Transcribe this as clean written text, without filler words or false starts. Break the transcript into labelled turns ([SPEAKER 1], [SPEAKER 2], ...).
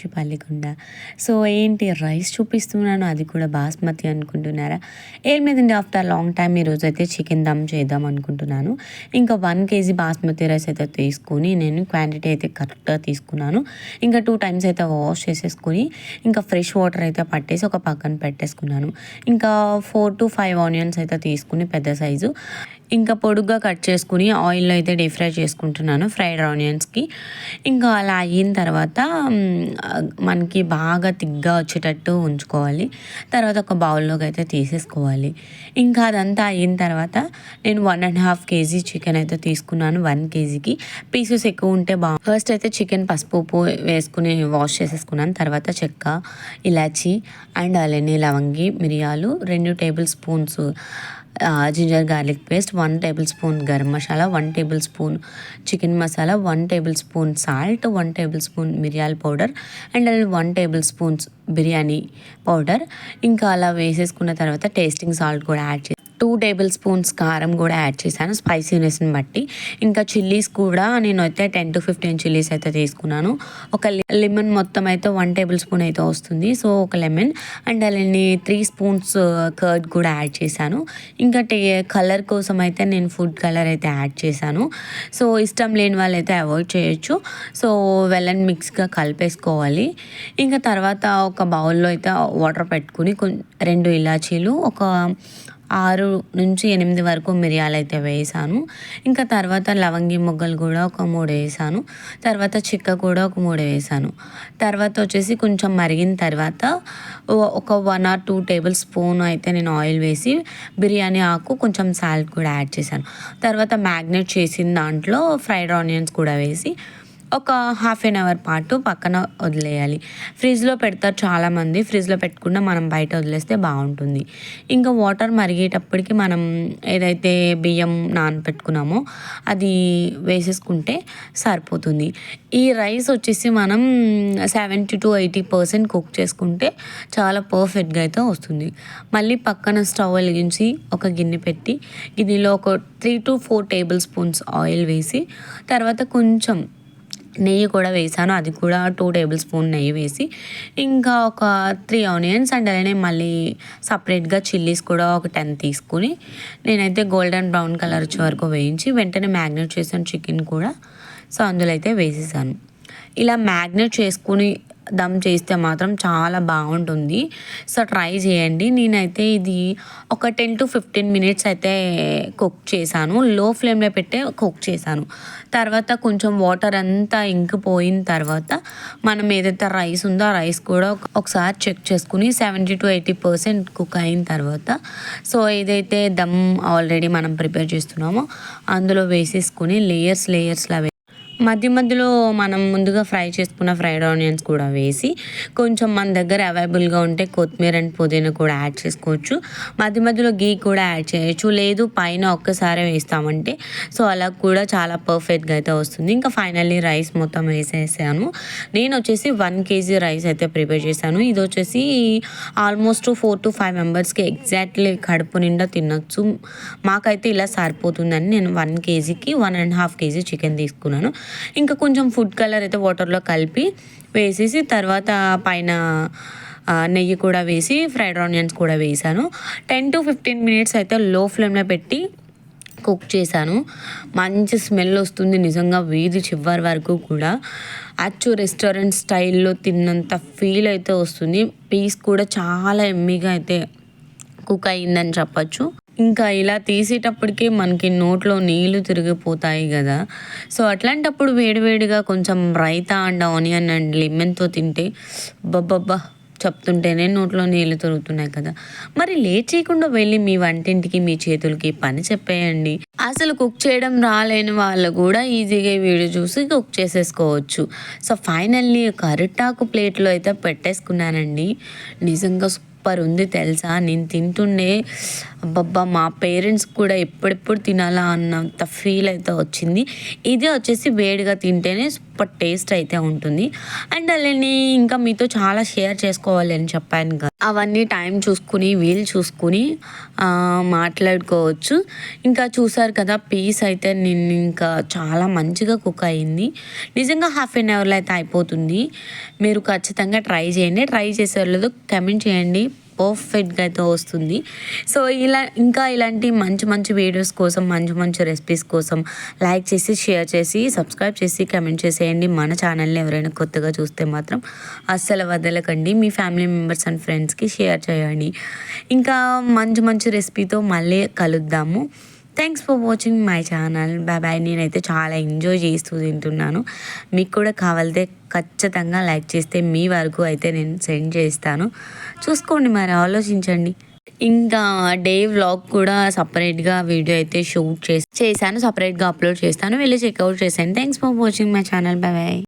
[SPEAKER 1] ఖుషి Pallikonda. So ఏంటి rice చూపిస్తున్నాను, అది కూడా బాస్మతి అనుకుంటున్నారా? ఏం లేదండి, ఆఫ్టర్ లాంగ్ టైమ్ ఈరోజైతే చికెన్ దమ్ చేద్దాం అనుకుంటున్నాను. ఇంకా 1 కేజీ బాస్మతి రైస్ అయితే తీసుకొని నేను క్వాంటిటీ అయితే కరెక్ట్గా తీసుకున్నాను. ఇంకా 2 టైమ్స్ అయితే వాష్ చేసేసుకొని ఇంకా ఫ్రెష్ వాటర్ అయితే పట్టేసి ఒక పక్కన పెట్టేసుకున్నాను. ఇంకా 4 to 5 ఆనియన్స్ అయితే తీసుకుని పెద్ద సైజు ఇంకా పొడుగ్గా కట్ చేసుకుని ఆయిల్లో అయితే డీప్ ఫ్రై చేసుకుంటున్నాను ఫ్రైడ్ ఆనియన్స్కి. ఇంకా అలా అయిన తర్వాత మనకి బాగా తిగ్గా వచ్చేటట్టు ఉంచుకోవాలి. తర్వాత ఒక బౌల్లోకి అయితే తీసేసుకోవాలి. ఇంకా అదంతా అయిన తర్వాత నేను 1.5 కేజీ చికెన్ అయితే తీసుకున్నాను. 1 కేజీకి పీసెస్ ఎక్కువ ఉంటే ఫస్ట్ అయితే చికెన్ పసుపు ఉప్పు వేసుకుని వాష్ చేసేసుకున్నాను. తర్వాత చెక్క, ఇలాచి అండ్ అలానే లవంగి, మిరియాలు, 2 tablespoons ginger garlic paste, 1 tablespoon garam masala, 1 tablespoon chicken masala, 1 tablespoon salt, 1 tablespoon మిరియాల powder and 1 tablespoons biryani powder. ఇంకా అలా వేసేసుకున్న తర్వాత టేస్టింగ్ సాల్ట్ కూడా యాడ్ చేసి 2 టేబుల్ స్పూన్స్ కారం కూడా యాడ్ చేశాను స్పైసీనెస్ని బట్టి. ఇంకా చిల్లీస్ కూడా నేను అయితే 10 to 15 చిల్లీస్ అయితే తీసుకున్నాను. ఒక లెమన్ మొత్తం అయితే 1 టేబుల్ స్పూన్ అయితే వస్తుంది. సో ఒక లెమన్ అండ్ అలానే 3 స్పూన్స్ కర్డ్ కూడా యాడ్ చేశాను. ఇంకా కలర్ కోసం అయితే నేను ఫుడ్ కలర్ అయితే యాడ్ చేశాను. సో ఇష్టం లేని వాళ్ళు అయితే అవాయిడ్ చేయొచ్చు. సో వెల్ మిక్స్గా కలిపేసుకోవాలి. ఇంకా తర్వాత ఒక బౌల్లో అయితే వాటర్ పెట్టుకుని 2 ఇలాచీలు, ఒక 6 నుంచి 8 వరకు మిరియాలు అయితే వేసాను. ఇంకా తర్వాత లవంగి మొగ్గలు కూడా ఒక 3 వేసాను. తర్వాత చెక్క కూడా ఒక 3 వేసాను. తర్వాత వచ్చేసి కొంచెం మరిగిన తర్వాత ఒక 1 or 2 టేబుల్ స్పూన్ అయితే నేను ఆయిల్ వేసి బిర్యానీ ఆకు, కొంచెం సాల్ట్ కూడా యాడ్ చేశాను. తర్వాత మ్యాగ్నేట్ చేసిన దాంట్లో ఫ్రైడ్ ఆనియన్స్ కూడా వేసి ఒక ½ an hour పాటు పక్కన వదిలేయాలి. ఫ్రిడ్జ్లో పెడతారు చాలామంది. ఫ్రిడ్జ్లో పెట్టకుండా మనం బయట వదిలేస్తే బాగుంటుంది. ఇంకా వాటర్ మరిగేటప్పటికి మనం ఏదైతే బియ్యం నానబెట్టుకున్నామో అది వేసేసుకుంటే సరిపోతుంది. ఈ రైస్ వచ్చేసి మనం 70 to 80% కుక్ చేసుకుంటే చాలా పర్ఫెక్ట్గా అయితే వస్తుంది. మళ్ళీ పక్కన స్టవ్ వెలిగించి ఒక గిన్నె పెట్టి గిన్నెలో ఒక 3 to 4 టేబుల్ స్పూన్స్ ఆయిల్ వేసి తర్వాత కొంచెం నెయ్యి కూడా వేసాను. అది కూడా 2 టేబుల్ స్పూన్ నెయ్యి వేసి ఇంకా ఒక 3 ఆనియన్స్ అండ్ అలానే మళ్ళీ సపరేట్గా చిల్లీస్ కూడా ఒక 10 తీసుకుని నేనైతే గోల్డెన్ బ్రౌన్ కలర్ వచ్చే వరకు వేయించి వెంటనే మ్యాగ్నేట్ చేసిన చికెన్ కూడా సో అందులో అయితే వేసేసాను. ఇలా మ్యాగ్నేట్ చేసుకుని దమ్ చేస్తే మాత్రం చాలా బాగుంటుంది. సో ట్రై చేయండి. నేనైతే ఇది ఒక 10 to 15 మినిట్స్ అయితే కుక్ చేశాను. లో ఫ్లేమ్లో పెట్టే కుక్ చేశాను. తర్వాత కొంచెం వాటర్ అంతా ఇంకిపోయిన తర్వాత మనం ఏదైతే రైస్ ఉందో ఆ రైస్ కూడా ఒకసారి చెక్ చేసుకుని 70 to 80% కుక్ అయిన తర్వాత సో ఏదైతే దమ్ ఆల్రెడీ మనం ప్రిపేర్ చేస్తున్నామో అందులో వేసేసుకుని లేయర్స్లా మధ్య మధ్యలో మనం ముందుగా ఫ్రై చేసుకున్న ఫ్రైడ్ ఆనియన్స్ కూడా వేసి కొంచెం మన దగ్గర అవైలబుల్గా ఉంటే కొత్తిమీర అండ్ పుదీనా కూడా యాడ్ చేసుకోవచ్చు. మధ్య మధ్యలో గీ కూడా యాడ్ చేయొచ్చు. లేదు పైన ఒక్కసారి వేస్తామంటే సో అలా కూడా చాలా పర్ఫెక్ట్గా అయితే వస్తుంది. ఇంకా ఫైనల్లీ రైస్ మొత్తం వేసేసాను. నేను వచ్చేసి 1 కేజీ రైస్ అయితే ప్రిపేర్ చేశాను. ఇది వచ్చేసి ఆల్మోస్ట్ 4 to 5 మెంబర్స్కి ఎగ్జాక్ట్లీ కడుపు నిండా తినొచ్చు. మాకైతే ఇలా సరిపోతుందని నేను 1 కేజీకి 1.5 కేజీ చికెన్ తీసుకున్నాను. ఇంకా కొంచెం ఫుడ్ కలర్ అయితే వాటర్లో కలిపి వేసేసి తర్వాత పైన నెయ్యి కూడా వేసి ఫ్రైడ్ ఆనియన్స్ కూడా వేసాను. 10 to 15 మినిట్స్ అయితే లో ఫ్లేమ్లో పెట్టి కుక్ చేశాను. మంచి స్మెల్ వస్తుంది నిజంగా వీధి చివరి వరకు కూడా. రెస్టారెంట్ స్టైల్లో తిన్నంత ఫీల్ అయితే వస్తుంది. పీస్ కూడా చాలా ఎమ్మీగా అయితే కుక్ అయ్యిందని చెప్పచ్చు. ఇంకా ఇలా తీసేటప్పటికే మనకి నోట్లో నీళ్ళు తిరిగిపోతాయి కదా. సో అట్లాంటప్పుడు వేడివేడిగా కొంచెం రైతా అండ్ ఆనియన్ అండ్ లెమన్తో తింటే బబ్బబ్బా చెప్తుంటేనే నోట్లో నీళ్ళు తిరుగుతున్నాయి కదా. మరి లేట్ చేయకుండా వెళ్ళి మీ వంటింటికి మీ చేతులకి పని చెప్పేయండి. అసలు కుక్ చేయడం రాలేని వాళ్ళు కూడా ఈజీగా వీడియో చూసి కుక్ చేసేసుకోవచ్చు. సో ఫైనల్లీ ఒక అరిటాకు ప్లేట్లో అయితే పెట్టేసుకున్నానండి. నిజంగా సూపర్ ఉంది తెలుసా. నేను తింటుండే అబ్బబ్బా మా పేరెంట్స్ కూడా ఎప్పుడెప్పుడు తినాలా అన్నంత ఫీల్ అయితే వచ్చింది. ఇదే వచ్చేసి వేడిగా తింటేనే సూపర్ టేస్ట్ అయితే ఉంటుంది. అండ్ అలానే ఇంకా మీతో చాలా షేర్ చేసుకోవాలి అని చెప్పాను కదా, అవన్నీ టైం చూసుకుని వీలు చూసుకుని మాట్లాడుకోవచ్చు. ఇంకా చూసారు కదా పీస్ అయితే నేను ఇంకా చాలా మంచిగా కుక్ అయింది. నిజంగా హాఫ్ అన్ అవర్లో అయితే అయిపోతుంది. మీరు ఖచ్చితంగా ట్రై చేయండి. ట్రై చేసేవాళ్ళు కమెంట్ చేయండి, పర్ఫెక్ట్గా అయితే వస్తుంది. సో ఇంకా ఇలాంటి మంచి మంచి వీడియోస్ కోసం, మంచి మంచి రెసిపీస్ కోసం లైక్ చేసి, షేర్ చేసి, సబ్స్క్రైబ్ చేసి, కమెంట్ చేసేయండి. మన ఛానల్ని ఎవరైనా కొత్తగా చూస్తే మాత్రం అస్సలు వదలకండి. మీ ఫ్యామిలీ మెంబర్స్ అండ్ ఫ్రెండ్స్కి షేర్ చేయండి. ఇంకా మంచి మంచి రెసిపీతో మళ్ళీ కలుద్దాము. Thanks for watching my channel. Bye. నేనైతే చాలా ఎంజాయ్ చేస్తూ తింటున్నాను. మీకు కూడా కావాలితే ఖచ్చితంగా లైక్ చేస్తే మీ వరకు అయితే నేను సెండ్ చేస్తాను. చూసుకోండి, మరి ఆలోచించండి. ఇంకా డే వ్లాగ్ కూడా సపరేట్గా వీడియో అయితే షూట్ చేశాను, సపరేట్గా అప్లోడ్ చేస్తాను. వెళ్ళి చెక్అవుట్ చేశాను. Thanks for watching my channel. Bye.